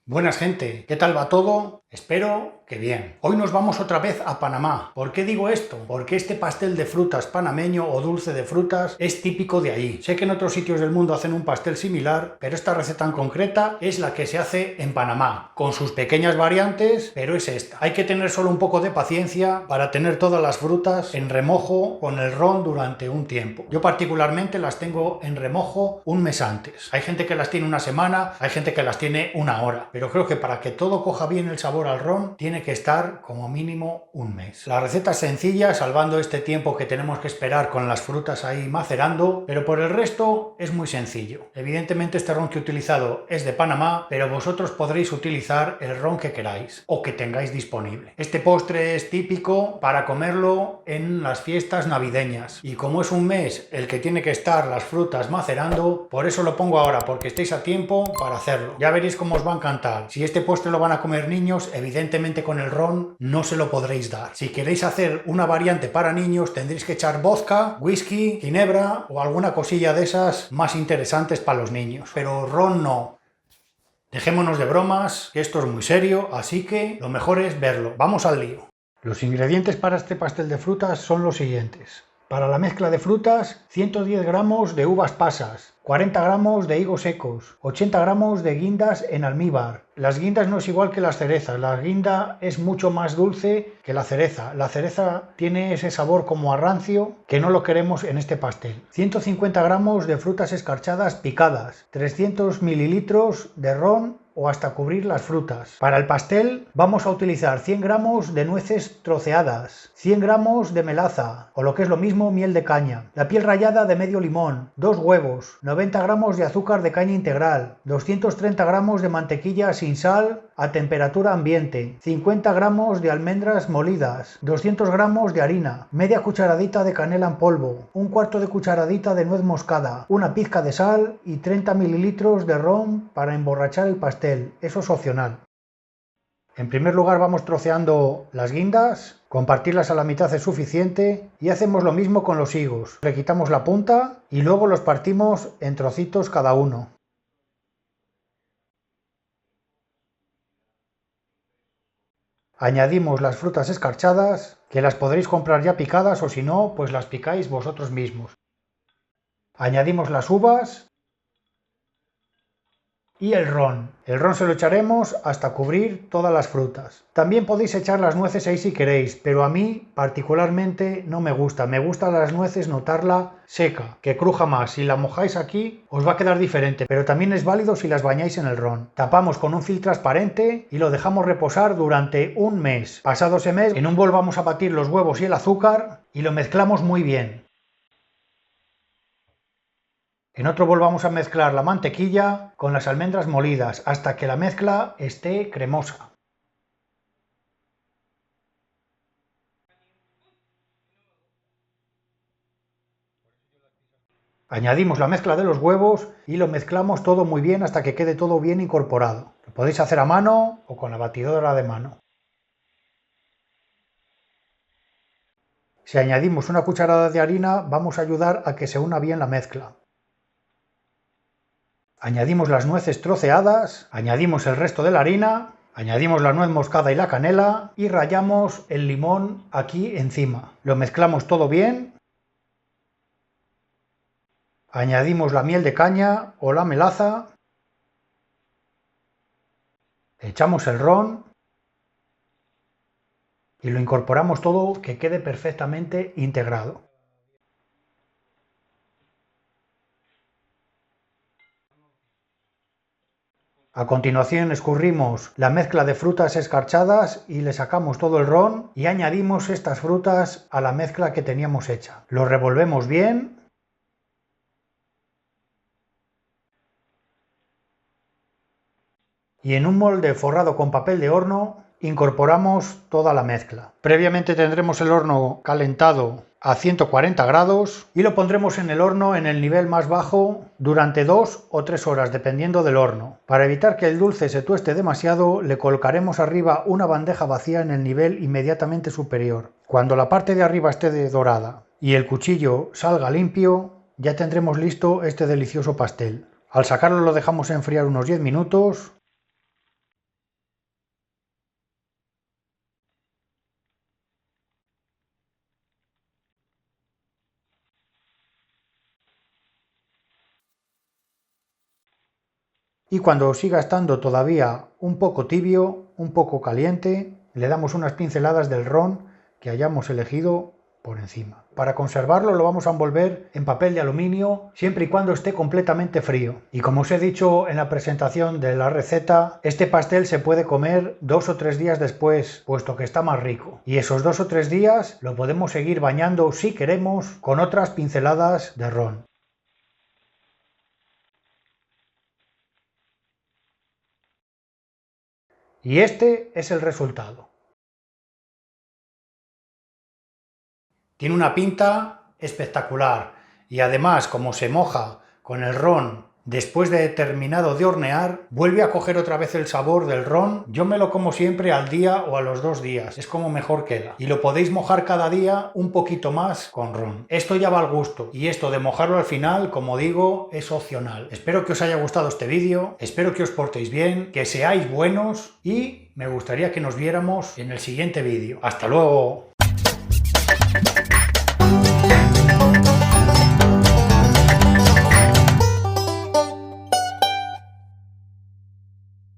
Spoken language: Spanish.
Buenas gente, ¿qué tal va todo? Espero que bien. Hoy nos vamos otra vez a Panamá. ¿Por qué digo esto? Porque este pastel de frutas panameño o dulce de frutas es típico de ahí. Sé que en otros sitios del mundo hacen un pastel similar, pero esta receta en concreta es la que se hace en Panamá, con sus pequeñas variantes, pero es esta. Hay que tener solo un poco de paciencia para tener todas las frutas en remojo con el ron durante un tiempo. Yo particularmente las tengo en remojo un mes antes. Hay gente que las tiene una semana, hay gente que las tiene una hora, pero creo que para que todo coja bien el sabor al ron tiene que estar como mínimo un mes. La receta es sencilla, salvando este tiempo que tenemos que esperar con las frutas ahí macerando, pero por el resto es muy sencillo. Evidentemente este ron que he utilizado es de Panamá, pero vosotros podréis utilizar el ron que queráis o que tengáis disponible. Este postre es típico para comerlo en las fiestas navideñas, y como es un mes el que tiene que estar las frutas macerando, por eso lo pongo ahora, porque estáis a tiempo para hacerlo. Ya veréis cómo os va a encantar. Si este postre lo van a comer niños, evidentemente con el ron no se lo podréis dar. Si queréis hacer una variante para niños, tendréis que echar vodka, whisky, ginebra o alguna cosilla de esas más interesantes para los niños, pero ron no. Dejémonos de bromas, que esto es muy serio, así que lo mejor es verlo. Vamos al lío. Los ingredientes para este pastel de frutas son los siguientes. Para la mezcla de frutas, 110 gramos de uvas pasas, 40 gramos de higos secos, 80 gramos de guindas en almíbar. Las guindas no es igual que las cerezas, la guinda es mucho más dulce que la cereza. La cereza tiene ese sabor como a rancio que no lo queremos en este pastel. 150 gramos de frutas escarchadas picadas, 300 mililitros de ron o hasta cubrir las frutas. Para el pastel vamos a utilizar 100 gramos de nueces troceadas, 100 gramos de melaza o lo que es lo mismo miel de caña, la piel rallada de medio limón, 2 huevos, 90 gramos de azúcar de caña integral, 230 gramos de mantequilla sin sal a temperatura ambiente, 50 gramos de almendras molidas, 200 gramos de harina, media cucharadita de canela en polvo, un cuarto de cucharadita de nuez moscada, una pizca de sal y 30 mililitros de ron para emborrachar el pastel. Eso es opcional. En primer lugar vamos troceando las guindas, compartirlas a la mitad es suficiente, y hacemos lo mismo con los higos. Le quitamos la punta y luego los partimos en trocitos cada uno. Añadimos las frutas escarchadas, que las podréis comprar ya picadas o si no, pues las picáis vosotros mismos. Añadimos las uvas y el ron. El ron se lo echaremos hasta cubrir todas las frutas. También podéis echar las nueces ahí si queréis, pero a mí particularmente no me gusta. Me gusta las nueces notarla seca, que cruja más. Si la mojáis aquí os va a quedar diferente, pero también es válido si las bañáis en el ron. Tapamos con un film transparente y lo dejamos reposar durante un mes. Pasado ese mes, en un bol vamos a batir los huevos y el azúcar y lo mezclamos muy bien. En otro bol vamos a mezclar la mantequilla con las almendras molidas hasta que la mezcla esté cremosa. Añadimos la mezcla de los huevos y lo mezclamos todo muy bien hasta que quede todo bien incorporado. Lo podéis hacer a mano o con la batidora de mano. Si añadimos una cucharada de harina, vamos a ayudar a que se una bien la mezcla. Añadimos las nueces troceadas, añadimos el resto de la harina, añadimos la nuez moscada y la canela y rallamos el limón aquí encima. Lo mezclamos todo bien. Añadimos la miel de caña o la melaza. Echamos el ron y lo incorporamos todo que quede perfectamente integrado. A continuación escurrimos la mezcla de frutas escarchadas y le sacamos todo el ron y añadimos estas frutas a la mezcla que teníamos hecha. Lo revolvemos bien y en un molde forrado con papel de horno incorporamos toda la mezcla. Previamente tendremos el horno calentado a 140 grados y lo pondremos en el horno en el nivel más bajo durante 2 o 3 horas dependiendo del horno. Para evitar que el dulce se tueste demasiado, le colocaremos arriba una bandeja vacía en el nivel inmediatamente superior. Cuando la parte de arriba esté dorada y el cuchillo salga limpio, ya tendremos listo este delicioso pastel. Al sacarlo lo dejamos enfriar unos 10 minutos Y cuando siga estando todavía un poco tibio, un poco caliente, le damos unas pinceladas del ron que hayamos elegido por encima. Para conservarlo lo vamos a envolver en papel de aluminio siempre y cuando esté completamente frío. Y como os he dicho en la presentación de la receta, este pastel se puede comer 2 o 3 días después, puesto que está más rico. Y esos 2 o 3 días lo podemos seguir bañando si queremos con otras pinceladas de ron. Y este es el resultado. Tiene una pinta espectacular y además, como se moja con el ron después de terminado de hornear, vuelve a coger otra vez el sabor del ron. Yo me lo como siempre al día o a los 2 días, es como mejor queda. Y lo podéis mojar cada día un poquito más con ron. Esto ya va al gusto y esto de mojarlo al final, como digo, es opcional. Espero que os haya gustado este vídeo, espero que os portéis bien, que seáis buenos y me gustaría que nos viéramos en el siguiente vídeo. ¡Hasta luego!